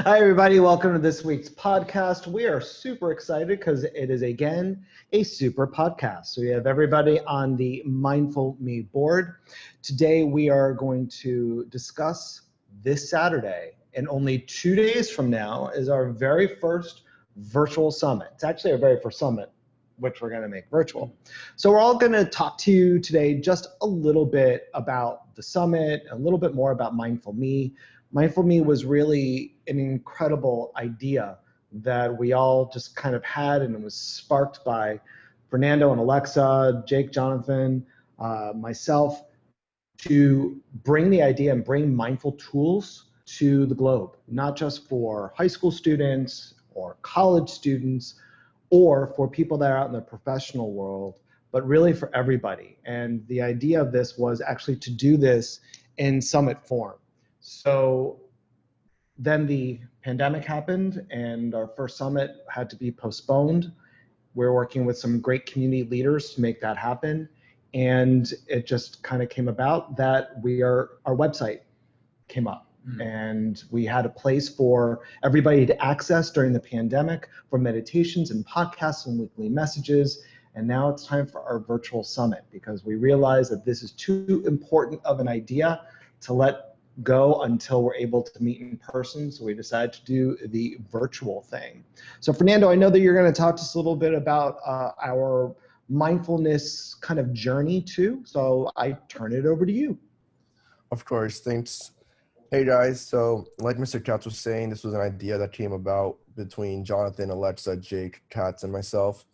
Hi, everybody. Welcome to this week's podcast. We are super excited because it is, again, a super podcast. So we have everybody on the Mindful Me board. Today, we are going to discuss this Saturday, and only 2 days from now is our very first virtual summit. It's actually our very first summit, which we're going to make virtual. So we're all going to talk to you today just a little bit about the summit, a little bit more about Mindful Me. Mindful Me was really an incredible idea that we all just kind of had, and it was sparked by Fernando and Alexa, Jake, Jonathan, myself, to bring the idea and bring mindful tools to the globe, not just for high school students or college students or for people that are out in the professional world, but really for everybody. And the idea of this was actually to do this in summit form. So then the pandemic happened and our first summit had to be postponed. We're working with some great community leaders to make that happen. And it just kind of came about that our website came up. And we had a place for everybody to access during the pandemic for meditations and podcasts and weekly messages. And now it's time for our virtual summit because we realize that this is too important of an idea to let go until we're able to meet in person. So we decided to do the virtual thing. So Fernando, I know that you're going to talk to us a little bit about our mindfulness kind of journey too. So I turn it over to you. Of course, thanks. Hey guys, so like Mr. Katz was saying, this was an idea that came about between Jonathan, Alexa, Jake, Katz, and myself.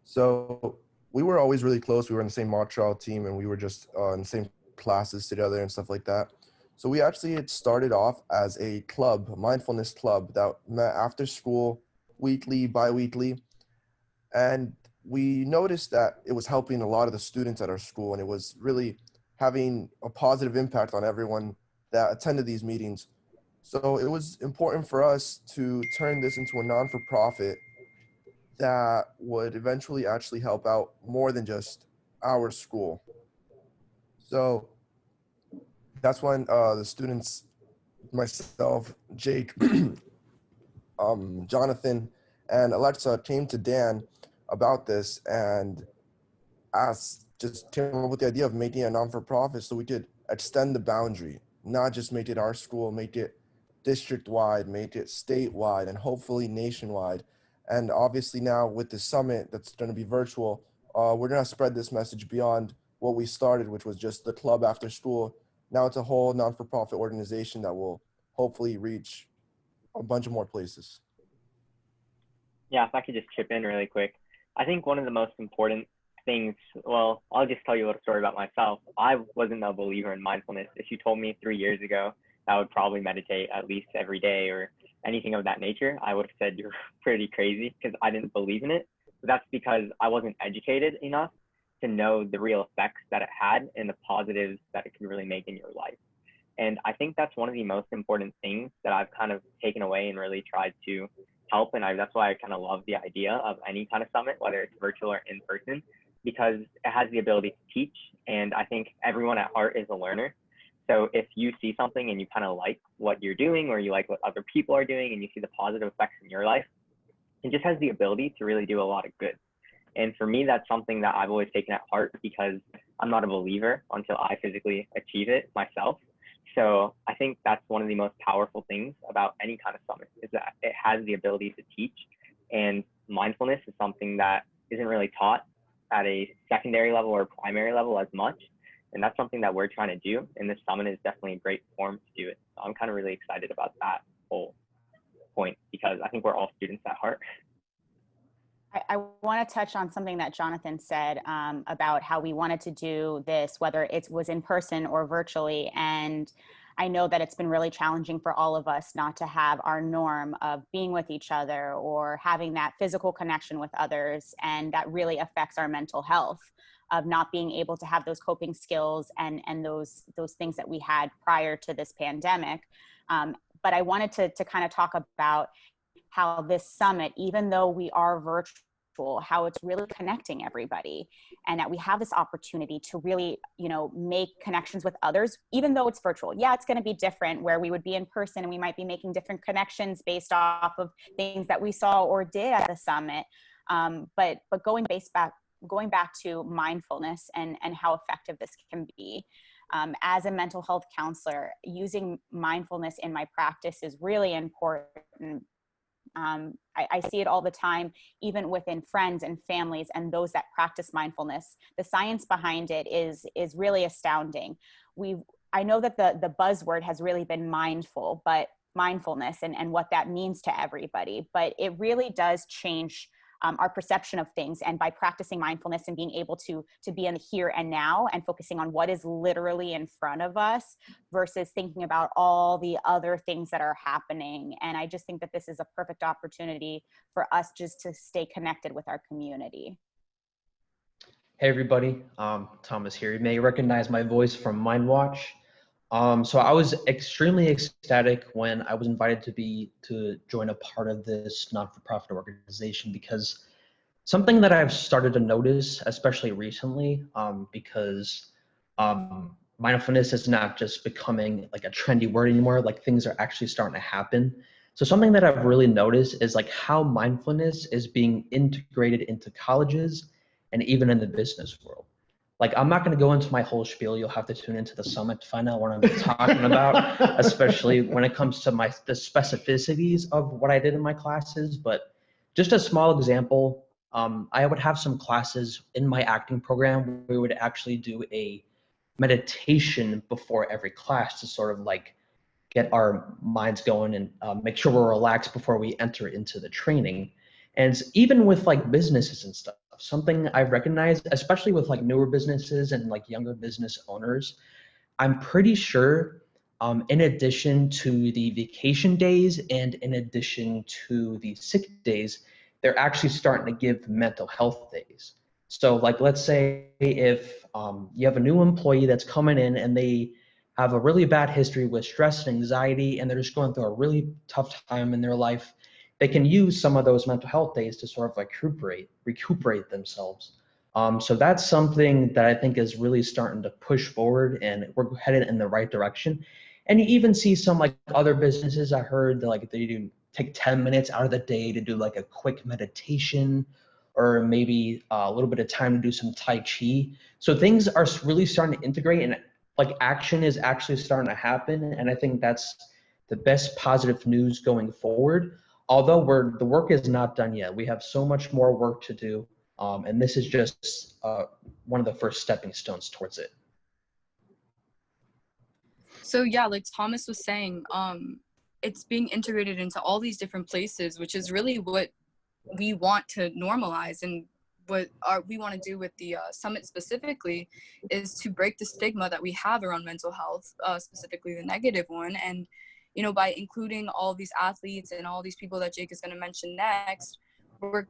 So we were always really close. We were in the same mock trial team and we were just in the same classes together and stuff like that. So we actually had started off as a club, a mindfulness club that met after school, weekly, bi-weekly. And we noticed that it was helping a lot of the students at our school and it was really having a positive impact on everyone that attended these meetings. So it was important for us to turn this into a non-for-profit that would eventually actually help out more than just our school. So that's when the students, myself, Jake, Jonathan, and Alexa came to Dan about this and just came up with the idea of making a non-for-profit so we could extend the boundary, not just make it our school, make it district-wide, make it statewide, and hopefully nationwide. And obviously now with the summit that's going to be virtual, we're going to spread this message beyond what we started, which was just the club after school. Now it's a whole non-for-profit organization that will hopefully reach a bunch of more places. Yeah, if I could just chip in really quick. I think one of the most important things, well, I'll just tell you a little story about myself. I wasn't a believer in mindfulness. If you told me 3 years ago that I would probably meditate at least every day or anything of that nature, I would have said you're pretty crazy because I didn't believe in it. But that's because I wasn't educated enough to know the real effects that it had and the positives that it can really make in your life. And I think that's one of the most important things that I've kind of taken away and really tried to help. And that's why I kind of love the idea of any kind of summit, whether it's virtual or in person, because it has the ability to teach. And I think everyone at heart is a learner. So if you see something and you kind of like what you're doing or you like what other people are doing and you see the positive effects in your life, it just has the ability to really do a lot of good. And for me, that's something that I've always taken at heart because I'm not a believer until I physically achieve it myself. So I think that's one of the most powerful things about any kind of summit is that it has the ability to teach. And mindfulness is something that isn't really taught at a secondary level or primary level as much. And that's something that we're trying to do. And this summit is definitely a great forum to do it. So I'm kind of really excited about that whole point because I think we're all students at heart. I want to touch on something that Jonathan said about how we wanted to do this, whether it was in person or virtually. And I know that it's been really challenging for all of us not to have our norm of being with each other or having that physical connection with others. And that really affects our mental health of not being able to have those coping skills and those things that we had prior to this pandemic. But I wanted to kind of talk about how this summit, even though we are virtual, virtual, how it's really connecting everybody, and that we have this opportunity to really, make connections with others, even though it's virtual. Yeah, it's going to be different where we would be in person and we might be making different connections based off of things that we saw or did at the summit. But going back to mindfulness and how effective this can be. As a mental health counselor, using mindfulness in my practice is really important. I see it all the time, even within friends and families and those that practice mindfulness. The science behind it is really astounding. I know that the buzzword has really been mindful, but mindfulness and what that means to everybody, but it really does change our perception of things. And by practicing mindfulness and being able to be in the here and now and focusing on what is literally in front of us versus thinking about all the other things that are happening. And I just think that this is a perfect opportunity for us just to stay connected with our community. Hey everybody, Thomas here. You may recognize my voice from MindWatch. So I was extremely ecstatic when I was invited to join a part of this not-for-profit organization, because something that I've started to notice, especially recently, because mindfulness is not just becoming like a trendy word anymore, like things are actually starting to happen. So something that I've really noticed is like how mindfulness is being integrated into colleges and even in the business world. Like, I'm not going to go into my whole spiel. You'll have to tune into the summit to find out what I'm talking about, especially when it comes to the specificities of what I did in my classes. But just a small example, I would have some classes in my acting program where we would actually do a meditation before every class to sort of like get our minds going and make sure we're relaxed before we enter into the training. And even with like businesses and stuff, something I've recognized, especially with like newer businesses and like younger business owners, I'm pretty sure in addition to the vacation days and in addition to the sick days, they're actually starting to give mental health days. So like, let's say if you have a new employee that's coming in and they have a really bad history with stress and anxiety, and they're just going through a really tough time in their life, they can use some of those mental health days to sort of like recuperate themselves. So that's something that I think is really starting to push forward, and we're headed in the right direction. And you even see some like other businesses, I heard that like they do take 10 minutes out of the day to do like a quick meditation, or maybe a little bit of time to do some Tai Chi. So things are really starting to integrate, and like action is actually starting to happen. And I think that's the best positive news going forward. Although the work is not done yet. We have so much more work to do. And this is just one of the first stepping stones towards it. So yeah, like Thomas was saying, it's being integrated into all these different places, which is really what we want to normalize, and what we want to do with the summit specifically is to break the stigma that we have around mental health, specifically the negative one. And by including all these athletes and all these people that Jake is going to mention next, we're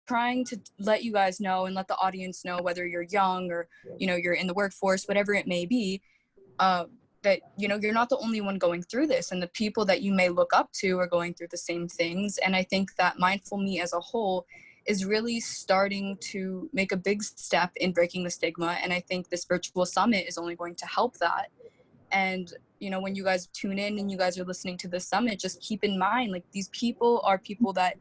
trying to let you guys know and let the audience know, whether you're young or you're in the workforce, whatever it may be, that you're not the only one going through this, and the people that you may look up to are going through the same things. And I think that Mindful Me as a whole is really starting to make a big step in breaking the stigma, and I think this virtual summit is only going to help that. And when you guys tune in and you guys are listening to the summit, just keep in mind, like, these people are people that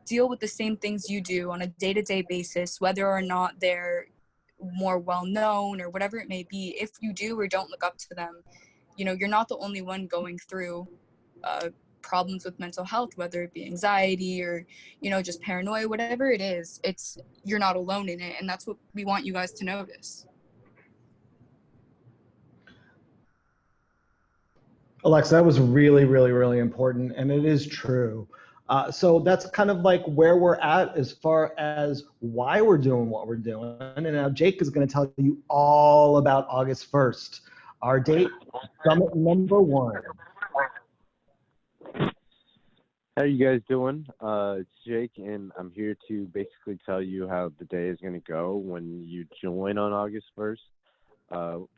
deal with the same things you do on a day-to-day basis, whether or not they're more well-known or whatever it may be. If you do or don't look up to them, you're not the only one going through problems with mental health, whether it be anxiety or just paranoia, whatever it is. You're not alone in it, and that's what we want you guys to notice. Alexa, that was really, really, really important, and it is true. So that's kind of like where we're at as far as why we're doing what we're doing. And now Jake is going to tell you all about August 1st, our date, summit number 1. How are you guys doing? It's Jake, and I'm here to basically tell you how the day is going to go when you join on August 1st.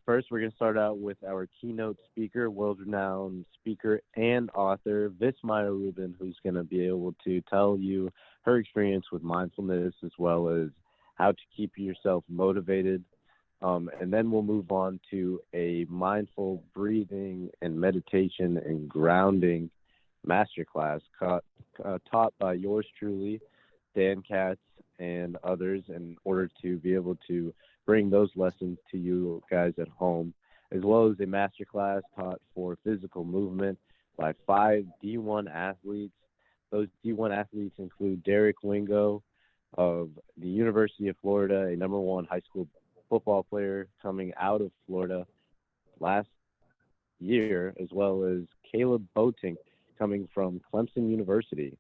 First, we're going to start out with our keynote speaker, world-renowned speaker and author, Vismaya Rubin, who's going to be able to tell you her experience with mindfulness, as well as how to keep yourself motivated. And then we'll move on to a mindful breathing and meditation and grounding masterclass taught by yours truly, Dan Katz, and others, in order to be able to bring those lessons to you guys at home, as well as a masterclass taught for physical movement by 5 D1 athletes. Those D1 athletes include Derek Wingo of the University of Florida, a #1 high school football player coming out of Florida last year, as well as Caleb Boateng coming from Clemson University.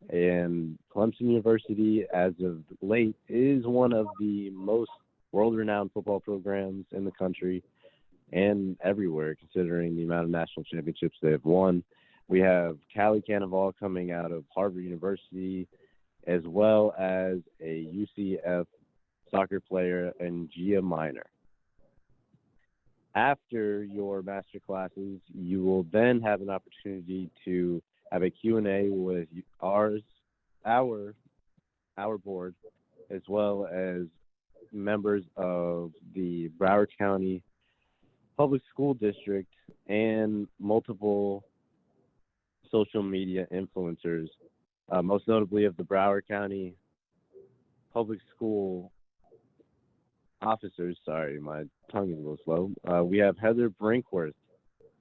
And Clemson University, as of late, is one of the most world-renowned football programs in the country and everywhere, considering the amount of national championships they have won. We have Callie Cannavale coming out of Harvard University, as well as a UCF soccer player, and Gia Minor. After your master classes, you will then have an opportunity to have a Q&A with our board, as well as members of the Broward County Public School District and multiple social media influencers, most notably of the Broward County Public School officers. Sorry, my tongue is a little slow. We have Heather Brinkworth,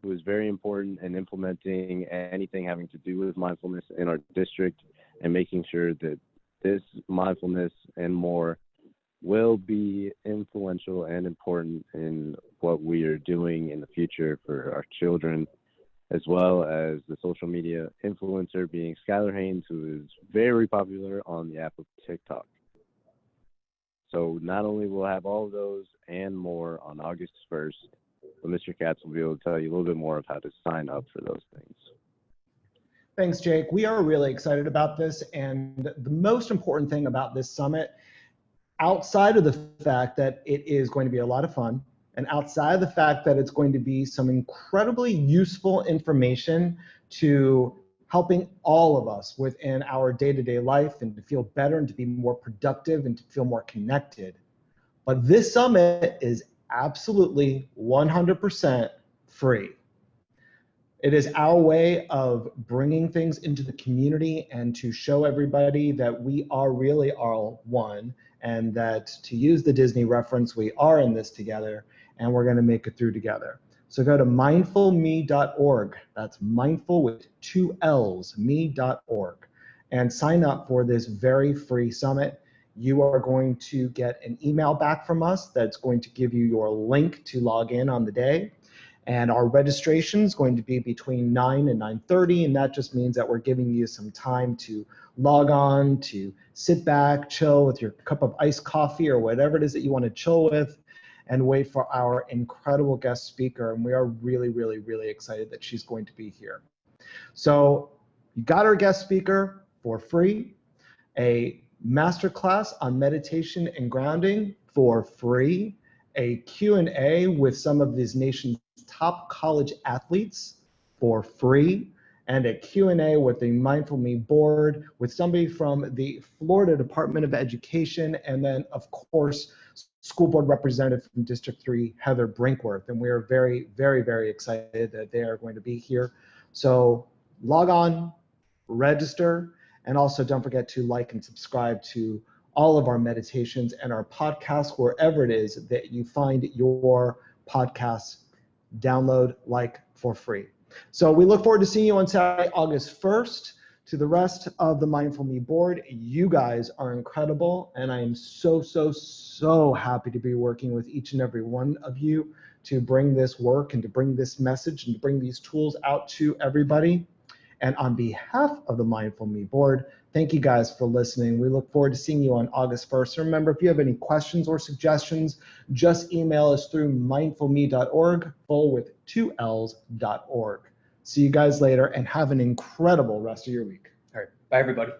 who is very important in implementing anything having to do with mindfulness in our district and making sure that this mindfulness and more will be influential and important in what we are doing in the future for our children, as well as the social media influencer being Skylar Haynes, who is very popular on the app of TikTok. So not only will have all of those and more on August 1st, but Mr. Katz will be able to tell you a little bit more of how to sign up for those things. Thanks, Jake. We are really excited about this. And the most important thing about this summit, outside of the fact that it is going to be a lot of fun, and outside of the fact that it's going to be some incredibly useful information to helping all of us within our day-to-day life and to feel better and to be more productive and to feel more connected. But this summit is absolutely 100% free. It is our way of bringing things into the community and to show everybody that we are really all one, and that, to use the Disney reference, we are in this together and we're going to make it through together. So go to mindfulme.org. That's mindful with 2 L's, me.org, and sign up for this very free summit. You are going to get an email back from us that's going to give you your link to log in on the day. And our registration is going to be between 9 and 9:30, and that just means that we're giving you some time to log on, to sit back, chill with your cup of iced coffee or whatever it is that you want to chill with, and wait for our incredible guest speaker. And we are really, really, really excited that she's going to be here. So you got our guest speaker for free, a masterclass on meditation and grounding for free, a Q&A with some of this nation's top college athletes for free, and a Q&A with the Mindful Me board with somebody from the Florida Department of Education, and then, of course, school board representative from District 3, Heather Brinkworth. And we are very, very, very excited that they are going to be here. So log on, register, and also don't forget to like and subscribe to all of our meditations and our podcasts, wherever it is that you find your podcasts. Download, like, for free. So we look forward to seeing you on Saturday, August 1st. To the rest of the Mindful Me board, you guys are incredible, and I am so, so, so happy to be working with each and every one of you to bring this work and to bring this message and to bring these tools out to everybody. And on behalf of the Mindful Me board, thank you guys for listening. We look forward to seeing you on August 1st. Remember, if you have any questions or suggestions, just email us through mindfulme.org, full with 2 L's.org. See you guys later, and have an incredible rest of your week. All right. Bye, everybody.